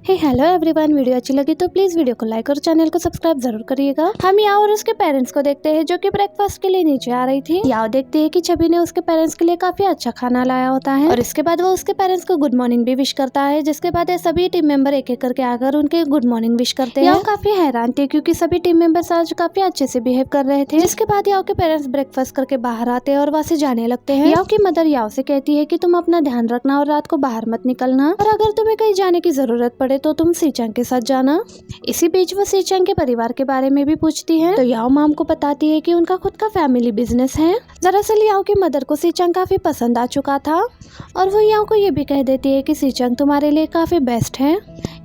Hello everyone, video अच्छी लगी तो प्लीज वीडियो को लाइक और चैनल को सब्सक्राइब जरूर करिएगा। हम याओ और उसके पेरेंट्स को देखते हैं जो कि ब्रेकफास्ट के लिए नीचे आ रही थी। याओ देखती है कि छवि ने उसके पेरेंट्स के लिए काफी अच्छा खाना लाया होता है और इसके बाद वो उसके पेरेंट्स को गुड मॉर्निंग भी विश करता है, जिसके बाद ये सभी टीम मेंबर एक एक करके आकर उनके गुड मॉर्निंग विश करते हैं। याओ काफी हैरान थी क्योंकि सभी टीम मेंबर्स आज काफी अच्छे से बिहेव कर रहे थे। जिसके बाद याओ के पेरेंट्स ब्रेकफास्ट करके बाहर आते हैं और वहाँ से जाने लगते हैं। याओ की मदर याओ से कहती है कि तुम अपना ध्यान रखना और रात को बाहर मत निकलना, और अगर तुम्हें कहीं जाने की जरूरत पड़े तो तुम सीचंग के साथ जाना। इसी बीच वो सीचंग के परिवार के बारे में भी पूछती है तो याओ माम को बताती है कि उनका खुद का फैमिली बिजनेस है। दरअसल याओ की मदर को सीचंग काफी पसंद आ चुका था और वो याओ को ये भी कह देती है कि सीचंग तुम्हारे लिए काफी बेस्ट है,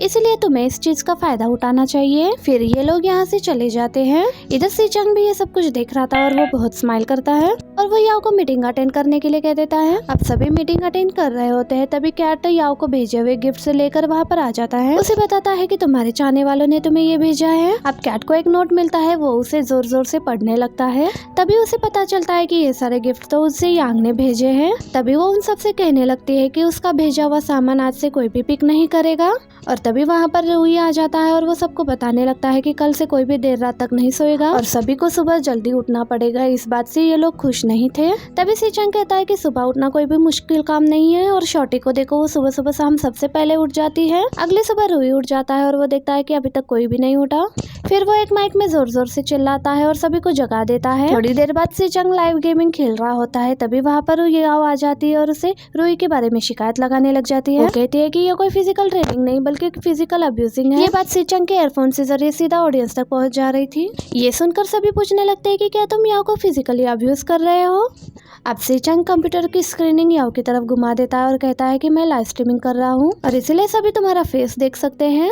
इसलिए तुम्हें इस चीज का फायदा उठाना चाहिए। फिर ये लोग यहाँ से चले जाते हैं। इधर सीचंग भी ये सब कुछ देख रहा था और वो बहुत स्माइल करता है और वो याओ को मीटिंग अटेंड करने के लिए कह देता है। अब सभी मीटिंग अटेंड कर रहे होते हैं तभी कैट याओ को भेजे हुए गिफ्ट से लेकर वहाँ पर आ जाता है। उसे बताता है कि तुम्हारे चाहने वालों ने तुम्हें ये भेजा है। अब कैट को एक नोट मिलता है, वो उसे जोर जोर से पढ़ने लगता है। तभी उसे पता चलता है कि ये सारे गिफ्ट तो उससे यांग ने भेजे हैं। तभी वो उन सबसे कहने लगती है कि उसका भेजा हुआ सामान आज से कोई भी पिक नहीं करेगा। और तभी वहाँ पर रूई आ जाता है और वो सबको बताने लगता है कि कल से कोई भी देर रात तक नहीं सोएगा और सभी को सुबह जल्दी उठना पड़ेगा। इस बात से ये लोग खुश नहीं थे। तभी सीचंग कहता है कि सुबह उठना कोई भी मुश्किल काम नहीं है और शॉटी को देखो, वो सुबह सुबह शाम सबसे पहले उठ जाती है। अगली सुबह रूई उठ जाता है और वो देखता है कि अभी तक कोई भी नहीं उठा। फिर वो एक माइक में जोर जोर से चिल्लाता है और सभी को जगा देता है। थोड़ी देर बाद सीचंग लाइव गेमिंग खेल रहा होता है। तभी वहाँ पर याओ आ जाती है और उसे रूई के बारे में शिकायत लगाने लग जाती है। वो कहती है कि ये कोई फिजिकल ट्रेनिंग नहीं बल्कि फिजिकल अब्यूजिंग है। ये बात सीचंग के एयरफोन से जरिए सीधा ऑडियंस तक पहुंच जा रही थी। ये सुनकर सभी पूछने लगते हैं कि क्या तुम याओ को फिजिकली अब्यूज कर रहे हो। अब सीचंग कंप्यूटर की स्क्रीनिंग याओ की तरफ घुमा देता है और कहता है कि मैं लाइव स्ट्रीमिंग कर रहा हूँ और इसलिए सभी तुम्हारा फेस देख सकते हैं।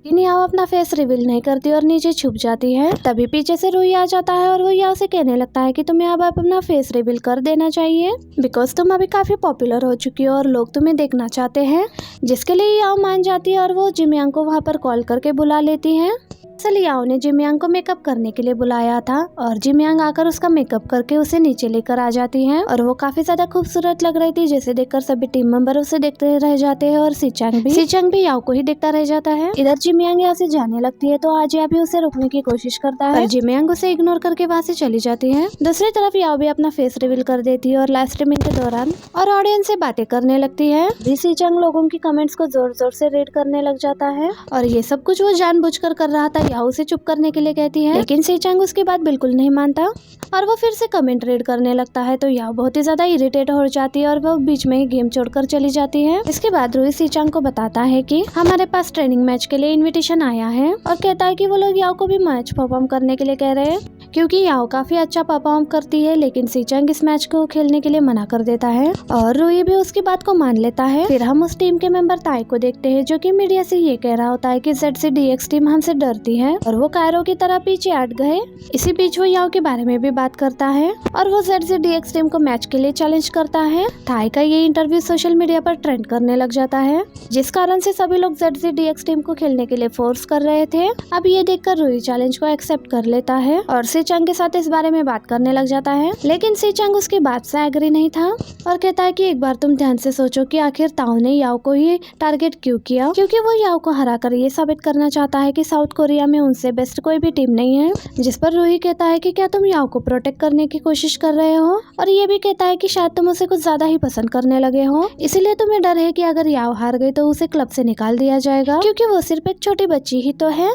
लेकिन याओ अपना फेस रिवील नहीं करती और नीचे छुप जाती है। तभी पीछे से रूई आ जाता है और वो याओ से कहने लगता है कि तुम्हें अब अपना फेस रिवील कर देना चाहिए बिकॉज तुम अभी काफी पॉपुलर हो चुकी हो और लोग तुम्हें देखना चाहते हैं। जिसके लिए याओ मान जाती है और वो जिमयांग को वहाँ पर कॉल करके बुला लेती है। असल याओ ने जिमयांग को मेकअप करने के लिए बुलाया था और जिमयांग आकर उसका मेकअप करके उसे नीचे लेकर आ जाती है और वो काफी ज्यादा खूबसूरत लग रही थी, जिसे देखकर सभी टीम मेंबर उसे देखते रह जाते हैं और सीचंग भी याओ को ही देखता रह जाता है। इधर जिमयांग यहाँ से जाने लगती है तो आजिया भी उसे रोकने की कोशिश करता है और जिमयांग उसे इग्नोर करके वहाँ से चली जाती है। दूसरी तरफ याओ भी अपना फेस रिवील कर देती है और लाइव स्ट्रीमिंग के दौरान और ऑडियंस से बातें करने लगती है। सीचंग लोगों की कमेंट्स को जोर जोर से रीड करने लग जाता है और ये सब कुछ वो जानबूझकर कर रहा था। याओ उसे चुप करने के लिए कहती है लेकिन सीचंग उसकी बात बिल्कुल नहीं मानता और वो फिर से कमेंट रीड करने लगता है तो याओ बहुत ही ज्यादा इरिटेट हो जाती है और वो बीच में ही गेम छोड़कर चली जाती है। इसके बाद रूई सीचंग को बताता है कि हमारे पास ट्रेनिंग मैच के लिए इनविटेशन आया है और कहता है कि वो लोग याओ को भी मैच परफॉर्म करने के लिए कह रहे हैं क्योंकि याओ काफी अच्छा परफॉर्म करती है। लेकिन सीचंग इस मैच को खेलने के लिए मना कर देता है और रूई भी उसकी बात को मान लेता है। फिर हम उस टीम के मेंबर ताई को देखते हैं जो कि मीडिया से ये कह रहा होता है कि ZCDX टीम हमसे डरती है और वो कायरो की तरह पीछे हट गए। इसी बीच वो याओ के बारे में भी बात करता है और वो ZCDX टीम को मैच के लिए चैलेंज करता है। ताई का ये इंटरव्यू सोशल मीडिया पर ट्रेंड करने लग जाता है, जिस कारण से सभी लोग ZCDX टीम को खेलने के लिए फोर्स कर रहे थे। अब ये देखकर रूई चैलेंज को एक्सेप्ट कर लेता है और सीचंग के साथ इस बारे में बात करने लग जाता है। लेकिन सीचंग उसकी बात से एग्री नहीं था और कहता है कि एक बार तुम ध्यान से सोचो कि आखिर ताओ ने याओ को ही टारगेट क्यों किया, क्योंकि वो याओ को हराकर ये साबित करना चाहता है कि साउथ कोरिया में उनसे बेस्ट कोई भी टीम नहीं है। जिस पर रूही कहता है कि क्या तुम याओ को प्रोटेक्ट करने की कोशिश कर रहे हो, और ये भी कहता है कि शायद तुम उसे कुछ ज्यादा ही पसंद करने लगे हो, इसीलिए तुम्हें डर है कि अगर याओ हार गई तो उसे क्लब से निकाल दिया जाएगा क्योंकि वो सिर्फ एक छोटी बच्ची ही तो है।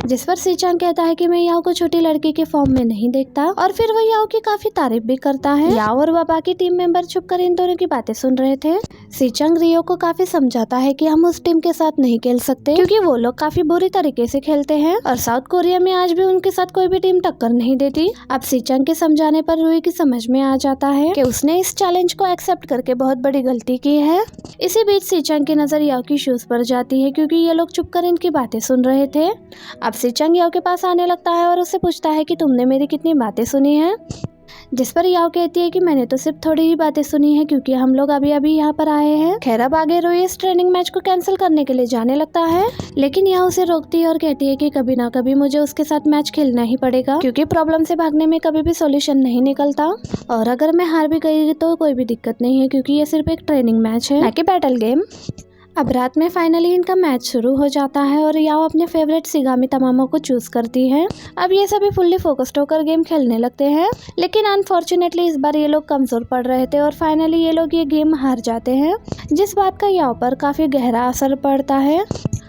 जिस पर सीचंग कहता है कि मैं याओ को छोटी लड़की के फॉर्म में नहीं देखता और फिर वो याओ की काफी तारीफ भी करता है। याओ और बाकी टीम मेंबर छुपकर इन दोनों की बातें सुन रहे थे। सीचंग रियो को काफी समझाता है कि हम उस टीम के साथ नहीं खेल सकते क्योंकि वो लोग काफी बुरी तरीके से खेलते हैं और साउथ कोरिया में आज भी उनके साथ कोई भी टीम टक्कर नहीं देती। अब सीचंग के समझाने पर रूई की समझ में आ जाता है कि उसने इस चैलेंज को एक्सेप्ट करके बहुत बड़ी गलती की है। इसी बीच सीचंग की नजर याओ की शूज पर जाती है क्योंकि ये लोग छुपकर इनकी बातें सुन रहे थे। अब सीचंग याओ के पास आने लगता है और उससे पूछता है कि तुमने मेरी कितनी बातें सुनी हैं। जिस पर याओ कहती है कि मैंने तो सिर्फ थोड़ी ही बातें सुनी है क्योंकि हम लोग अभी अभी यहाँ पर आए हैं। खैर अब आगे रूई इस ट्रेनिंग मैच को कैंसिल करने के लिए जाने लगता है, लेकिन याओ उसे रोकती है और कहती है कि कभी ना कभी मुझे उसके साथ मैच खेलना ही पड़ेगा क्योंकि प्रॉब्लम से भागने में कभी भी सॉल्यूशन नहीं निकलता और अगर मैं हार भी गई तो कोई भी दिक्कत नहीं है क्योंकि ये सिर्फ एक ट्रेनिंग मैच है ना कि बैटल गेम। अब रात में फाइनली इनका मैच शुरू हो जाता है और याओ अपने फेवरेट शिगामी तमामो को चूज करती है। अब ये सभी फुल्ली फोकस्ड होकर गेम खेलने लगते हैं, लेकिन अनफॉर्चुनेटली इस बार ये लोग कमजोर पड़ रहे थे और फाइनली ये लोग ये गेम हार जाते हैं, जिस बात का याओ पर काफी गहरा असर पड़ता है।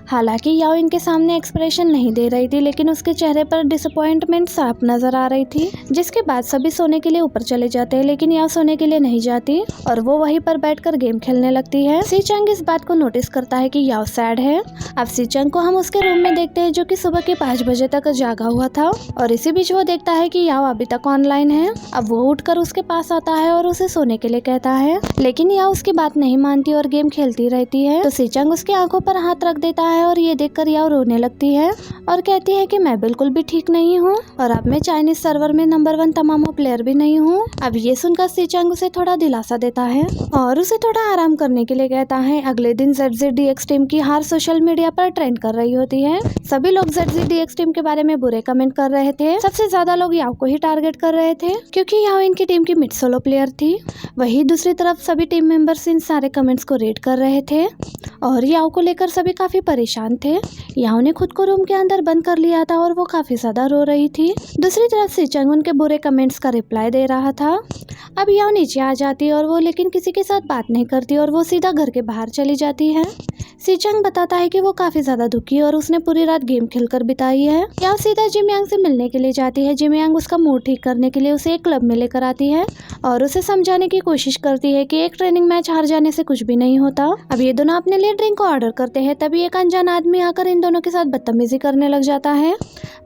हालांकि याओ इनके सामने एक्सप्रेशन नहीं दे रही थी, लेकिन उसके चेहरे पर डिसअपॉइंटमेंट साफ नजर आ रही थी, जिसके बाद सभी सोने के लिए ऊपर चले जाते हैं, लेकिन याओ सोने के लिए नहीं जाती और वो वहीं पर बैठकर गेम खेलने लगती है। सी चंग इस बात को नोटिस करता है कि याओ सैड है। अब सी चंग को हम उसके रूम में देखते हैं, जो कि सुबह के 5 बजे तक जागा हुआ था और इसी बीच वो देखता है कि याओ अभी तक ऑनलाइन है। अब वो उठकर उसके पास आता है और उसे सोने के लिए कहता है, लेकिन याओ उसकी बात नहीं मानती और गेम खेलती रहती है। तो सी चंग उसकी आंखों पर हाथ रख देता है और ये देखकर याओ रोने लगती है और कहती है कि मैं बिल्कुल भी ठीक नहीं हूँ और अब मैं चाइनीज सर्वर में नंबर 1 तमामो प्लेयर भी नहीं हूँ। अब ये सुनकर सी चंग उसे थोड़ा दिलासा देता है और उसे थोड़ा आराम करने के लिए कहता है। अगले दिन ZZDX टीम की हार सोशल मीडिया पर ट्रेंड कर रही होती है। सभी लोग ZZDX टीम के बारे में बुरे कमेंट कर रहे थे। सबसे ज्यादा लोग याओ को ही टारगेट कर रहे थे, क्योंकि याओ इनकी टीम की मिड सोलो प्लेयर थी। वही दूसरी तरफ सभी टीम मेंबर्स इन सारे कमेंट्स को रीड कर रहे थे और याओ को लेकर सभी काफी परेशान थे। याओ ने खुद को रूम के अंदर बंद कर लिया था और वो काफी ज्यादा रो रही थी। दूसरी तरफ सी चंग उनके बुरे कमेंट्स का रिप्लाई दे रहा था। अब याओ नीचे आ जाती और वो लेकिन किसी के साथ बात नहीं करती और वो सीधा घर के बाहर चली जाती है। सी चंग बताता है कि वो काफी ज्यादा दुखी और उसने पूरी रात गेम खेलकर बिताई है। याओ सीधा जिम यांग से मिलने के लिए जाती है। जिम यांग उसका मूड ठीक करने के लिए उसे एक क्लब में लेकर आती है और उसे समझाने की कोशिश करती है कि एक ट्रेनिंग मैच हार जाने से कुछ भी नहीं होता। अब ये दोनों अपने लिए ड्रिंक को ऑर्डर करते हैं, तभी एक अनजान आदमी आकर इन दोनों के साथ बदतमीजी करने लग जाता है,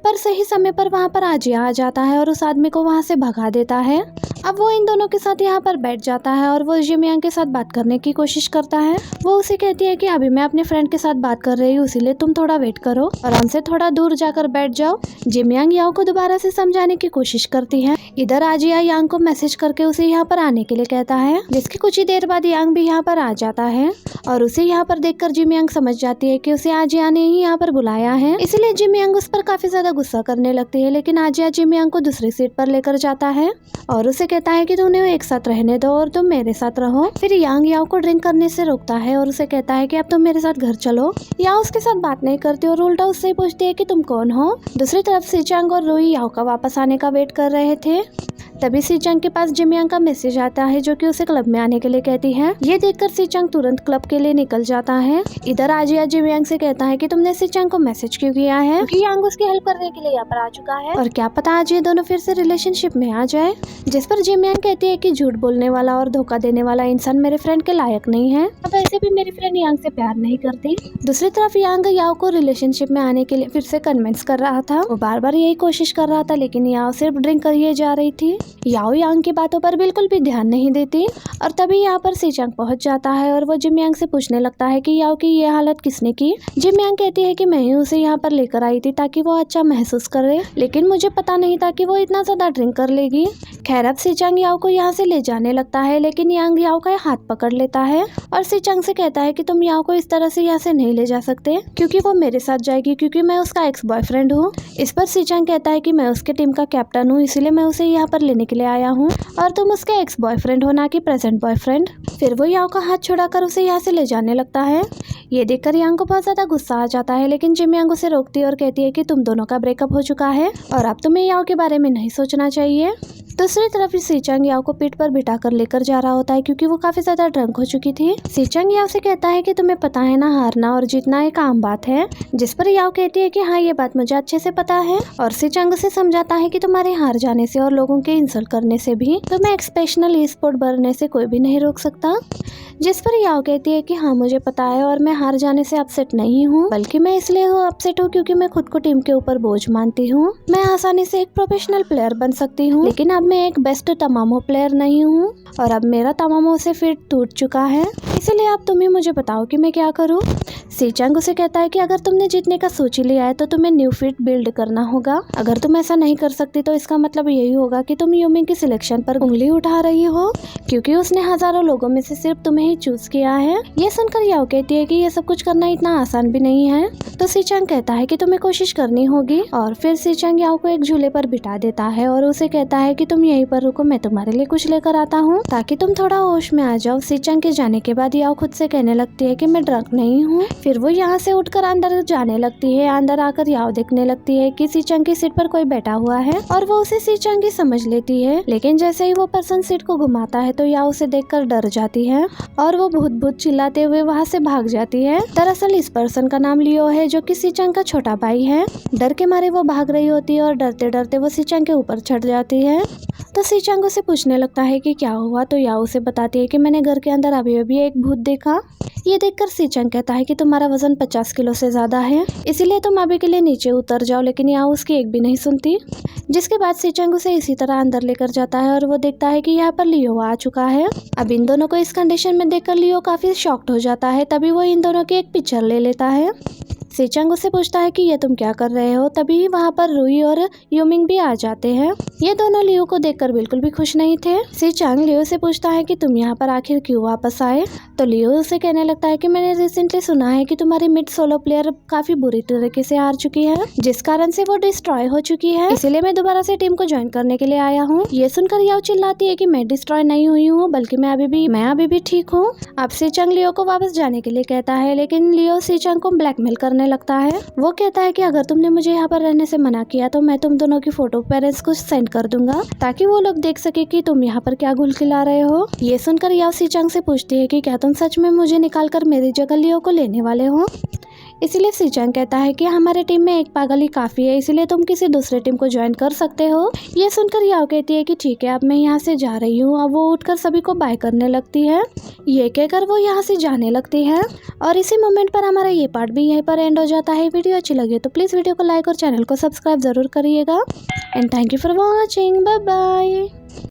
पर सही समय पर वहाँ पर आजिया आ जाता है और उस आदमी को वहाँ से भगा देता है। अब वो इन दोनों के साथ यहाँ पर बैठ जाता है और वो जिम यांग के साथ बात करने की कोशिश करता है। वो उसे कहती है कि अभी मैं अपने फ्रेंड के साथ बात कर रही हूँ, इसीलिए तुम थोड़ा वेट करो और हमसे थोड़ा दूर जाकर बैठ जाओ। जिम यांग याओ को दोबारा से समझाने की कोशिश करती है। इधर आजिया यांग को मैसेज करके उसे यहाँ पर आने के लिए कहता है, जिसकी कुछ ही देर बाद यांग भी यहाँ पर आ जाता है और उसे यहाँ पर देखकर जिम यांग समझ जाती है कि उसे आजिया ने ही यहाँ पर बुलाया है, इसलिए जिम यांग उस पर काफी ज्यादा गुस्सा करने लगती है। लेकिन आजिया जिम यांग को दूसरी सीट पर लेकर जाता है और उसे कहता है कि तुमने एक साथ रहने दो और तुम मेरे साथ रहो। फिर यांग याओ को ड्रिंक करने से रोकता है और उसे कहता है कि अब तुम मेरे साथ घर चलो। याओ उसके साथ बात नहीं करती और उल्टा उससे पूछती है कि तुम कौन हो। दूसरी तरफ सी चंग और रूई याओ का वापस आने का वेट कर रहे थे। तभी सी चंग के पास जिम यांग का मैसेज आता है, जो कि उसे क्लब में आने के लिए कहती है। ये देखकर सी चंग तुरंत क्लब के लिए निकल जाता है। इधर आजिया जिम यांग से कहता है कि तुमने सी चंग को मैसेज क्यों किया है, क्योंकि यांग उसकी हेल्प करने के लिए यहाँ पर आ चुका है और क्या पता आज ये दोनों फिर से रिलेशनशिप में आ जाए। जिस पर जिम यांग कहती है कि झूठ बोलने वाला और धोखा देने वाला इंसान मेरे फ्रेंड के लायक नहीं है। अब ऐसे भी मेरी फ्रेंड यांग से प्यार नहीं करती। दूसरी तरफ यांग याओ को रिलेशनशिप में आने के लिए फिर से कन्विंस कर रहा था। वो बार बार यही कोशिश कर रहा था, लेकिन याओ सिर्फ ड्रिंक करिए जा रही थी। याओ यांग की बातों पर बिल्कुल भी ध्यान नहीं देती और तभी यहाँ पर सी चंग पहुंच जाता है और वो जिम यांग से पूछने लगता है कि याओ की ये हालत किसने की। जिम यांग कहती है कि मैं ही उसे यहाँ पर लेकर आई थी ताकि वो अच्छा महसूस करे, लेकिन मुझे पता नहीं था कि वो इतना ज्यादा ड्रिंक कर लेगी। खैर अब सी चंग याओ को यहाँ से ले जाने लगता है, लेकिन यांग याओ का हाथ पकड़ लेता है और सी चंग से कहता है कि तुम याओ को इस तरह से यहाँ से नहीं ले जा सकते, क्योंकि वो मेरे साथ जाएगी, क्योंकि मैं उसका एक्स बॉयफ्रेंड हूँ। इस पर सी चंग कहता है कि मैं उसके टीम का कैप्टन हूँ, इसीलिए मैं उसे यहाँ पर लेने के लिए आया हूँ और तुम उसके एक्स बॉयफ्रेंड हो, ना कि प्रेजेंट बॉयफ्रेंड। फिर वो याओ का हाथ छुड़ाकर उसे यहाँ से ले जाने लगता है। ये देखकर यांग को बहुत ज्यादा गुस्सा आ जाता है, लेकिन जिम यांग उसे रोकती है और कहती है कि तुम दोनों का ब्रेकअप हो चुका है और अब तुम्हें याओ के बारे में नहीं सोचना चाहिए। दूसरी तरफ सी चंग याओ को पीठ पर बिठाकर लेकर जा रहा होता है, क्योंकि वो काफी ज्यादा ड्रंक हो चुकी थी। सी चंग याओ से कहता है कि तुम्हें पता है ना, हारना और जीतना एक आम बात है। जिस पर याओ कहती है कि हाँ, ये बात मुझे अच्छे से पता है और सी चंग उसे समझाता है कि तुम्हारे हार जाने से और लोगों के इंसल्ट करने से भी तुम्हें एक प्रोफेशनल ई स्पोर्ट बनने से कोई भी नहीं रोक सकता। जिस पर याओ कहती है कि हाँ, मुझे पता है और मैं हार जाने से अपसेट नहीं हूँ, बल्कि मैं इसलिए अपसेट हूँ क्योंकि मैं खुद को टीम के ऊपर बोझ मानती हूँ। मैं आसानी से एक प्रोफेशनल प्लेयर बन सकती हूँ, लेकिन अब मैं एक बेस्ट तमामो प्लेयर नहीं हूँ और अब मेरा तमामो से फिट टूट चुका है, इसलिए अब तुम ही मुझे बताओ कि मैं क्या करूँ। सी चंग उसे कहता है कि अगर तुमने जीतने का सोच ही लिया है तो तुम्हें न्यू फिट बिल्ड करना होगा। अगर तुम ऐसा नहीं कर सकती तो इसका मतलब यही होगा कि तुम यूमिंग की सिलेक्शन पर उंगली उठा रही हो, क्योंकि उसने हजारों लोगों में से सिर्फ तुम्हें ही चूज किया है। ये सुनकर याओ कहती है कि ये सब कुछ करना इतना आसान भी नहीं है, तो सीचांग कहता है कि तुम्हें कोशिश करनी होगी और फिर सीचांग याओ को एक झूले पर बिठा देता है और उसे कहता है कि तुम यहीं पर रुको, मैं तुम्हारे लिए कुछ लेकर आता हूँ ताकि तुम थोड़ा होश में आ जाओ। सीचांग के जाने के बाद याओ खुद से कहने लगती है कि मैं ड्रंक नहीं हूँ। फिर वो यहाँ से उठकर अंदर जाने लगती है। अंदर आकर याओ देखने लगती है कि सीचांग की सीट पर कोई बैठा हुआ है और वो उसे सीचांग की समझ लेती है, लेकिन जैसे ही वो पर्सन सीट को घुमाता है तो याओ उसे देखकर डर जाती है और वो भूत भूत चिल्लाते हुए वहाँ से भाग जाती है। दरअसल इस पर्सन का नाम लियो है जो कि सीचांग का छोटा भाई है। डर के मारे वो भाग रही होती है और डरते डरते वो सीचांग के ऊपर चढ़ जाती है। तो सीचांग उसे पूछने लगता है कि क्या हुआ, तो याओ उसे बताती है कि मैंने घर के अंदर अभी एक भूत देखा। ये देखकर सीचांग कहता है कि तुम्हारा वजन 50 किलो से ज्यादा है, इसीलिए तुम अभी के लिए नीचे उतर जाओ, लेकिन याओ उसकी एक भी नहीं सुनती। जिसके बाद सीचांग उसे इसी तरह अंदर लेकर जाता है और वो देखता है कि यहाँ पर लियो आ चुका है। अब इन दोनों को इस कंडीशन में देखकर लियो काफी शॉक्ड हो जाता है। तभी वो इन दोनों की एक पिक्चर ले लेता है। सीचांग उससे पूछता है कि ये तुम क्या कर रहे हो। तभी वहाँ पर रुई और यूमिंग भी आ जाते हैं। ये दोनों लियो को देखकर बिल्कुल भी खुश नहीं थे। सीचांग लियो से पूछता है कि तुम यहाँ पर आखिर क्यों वापस आए। तो लियो उसे कहने लगता है कि मैंने रिसेंटली सुना है कि तुम्हारी मिड सोलो प्लेयर काफी बुरी तरीके से हार चुकी है, जिस कारण से वो डिस्ट्रॉय हो चुकी है, इसीलिए मैं दोबारा से टीम को ज्वाइन करने के लिए आया हूँ। ये सुनकर याओ चिल्लाती है कि मैं डिस्ट्रॉय नहीं हुई हूँ, बल्कि मैं अभी भी ठीक हूँ। अब सीचांग लियो को वापस जाने के लिए कहता है, लेकिन लियो सीचांग को ब्लैकमेल करने लगता है। वो कहता है कि अगर तुमने मुझे यहाँ पर रहने से मना किया तो मैं तुम दोनों की फोटो पेरेंट्स को सेंड कर दूंगा ताकि वो लोग देख सके कि तुम यहाँ पर क्या घुल खिला रहे हो। ये सुनकर याओ सीचांग से पूछती है कि क्या तुम सच में मुझे निकालकर मेरी जगह लियो को लेने वाले हो। इसीलिए सीचांग कहता है कि हमारे टीम में एक पागल ही काफी है, इसीलिए तुम किसी दूसरे टीम को ज्वाइन कर सकते हो। ये सुनकर याओ कहती है कि ठीक है, अब मैं यहाँ से जा रही हूँ। अब वो उठकर सभी को बाय करने लगती है। ये कहकर वो यहाँ से जाने लगती है और इसी मोमेंट पर हमारा ये पार्ट भी यहीं पर एंड हो जाता है। वीडियो अच्छी लगी तो प्लीज वीडियो को लाइक और चैनल को सब्सक्राइब जरूर करिएगा। And thank you for watching. Bye bye.